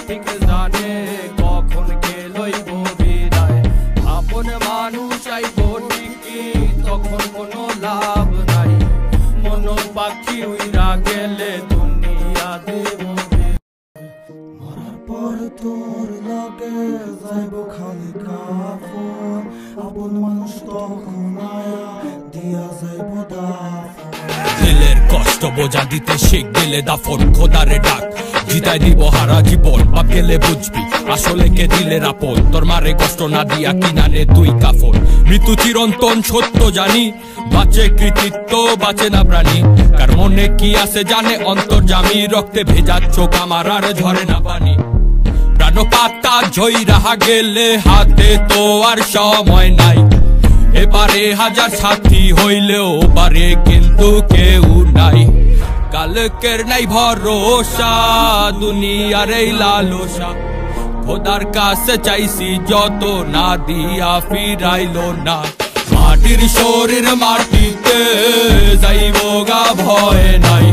ঠিক জানে কখন কে লইব বিদায়। আপন মানুষ আইব ঠিকই তখন কোনো লাভ নাই, মন পাখি উইরা গেলে দুনিয়া দেব। মরার পর তোর লাগে যাইব খালি কাফন, আপন মানুষ তখন আয়া দিয়া যাইব দাফন। দিলের কষ্ট বোঝা দিতে শিখ গেলে দাফন, খোদারে ডাক জিতাই দিব হারা জীবন। বাপ গেলে বুঝবি আসলে কে দিলের আপন, তোর মারে কষ্ট না দিয়া কিনারে তুই কাফন। মৃত্যু চিরন্তন সত্য জানি, বাঁচে কৃতিত্ব বাঁচে না প্রাণী। কার মনে কি আছে জানে অন্তর্যামী, রক্তে ভেজা চোখ আমার আর ঝরে না পানি। প্রাণ পাতা ঝই রাহা গেলে হাতে তো আর সময় নাই, এবারে হাজার সাথী হইলেও পারে কিন্তু কেউ নাই। কালকের নাই ভরসা দুনিয়ার এই লালসা, খোদার কাছে চাইছি যত না দিয়া ফিরাইলো না। মাটির শরীর মাটিতে যাইব গা ভয় নাই,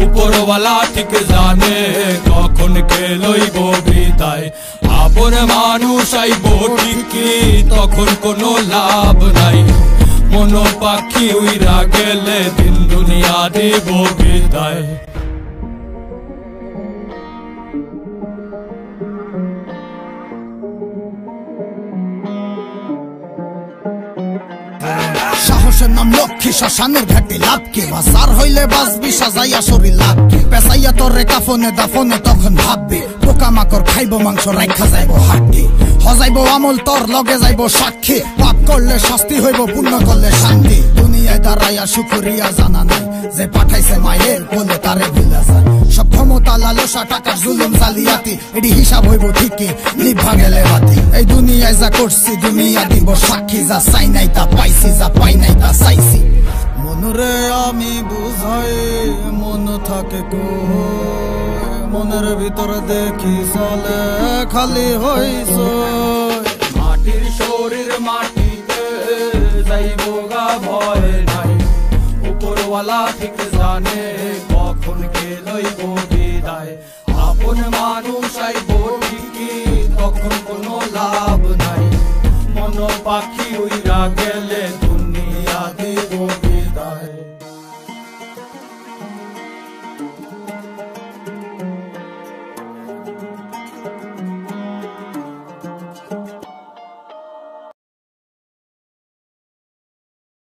উপরওয়ালা ঠিক জানে কখন কে লইব বিদায়। আপন মানুষ আইব ঠিকই তখন কোনো লাভ নাই, মন পাখি উইরা গেলে দিন দুনিয়া দেব বিদায়। সাহসের নাম লক্ষ্মী, শ্মশানের ঘাটে লাভকে বাজার হইলে বাঁচবি সাজাইয়া শরীর লাভকে। পেঁচাইয়া তোরে কাফনে দাফনে তখন ভাববে, পোকামাকড় খাইব মাংস রাইখা যাইব হাটে। হজাইব আমল তোর লগে যাইব সাক্ষী, পাপ করলে শাস্তি হইব পুণ্য করলে শান্তি। দুনিয়ায় দাঁড়াইয়া শুকরিয়া জানা নাই, যে পাঠাইছে মায়ের বলে তারে ভুলা যায়। সব ক্ষমতা লালসা টাকার জুলুম জালিয়াতি, এটি হিসাব হইব ঠিকই নিভা গেলে বাতি। এই দুনিয়ায় যা করছি দুনিয়া দিব সাক্ষী, যা চাই নাই তা পাইছি, যা পাই নাই তা চাইছি। মনরে আমি বুঝাই মন থাকে কই, মনের ভিতরে দেখি চলে খালি হইছ। মাটির শরীর মাটিতে যাইব গা ভয় নাই, উপরওয়ালা ঠিক জানে কখন কে লইব বিদায়। আপন মানুষ আইব ঠিকই তখন কোনো লাভ নাই, মন পাখি উইরা গেলে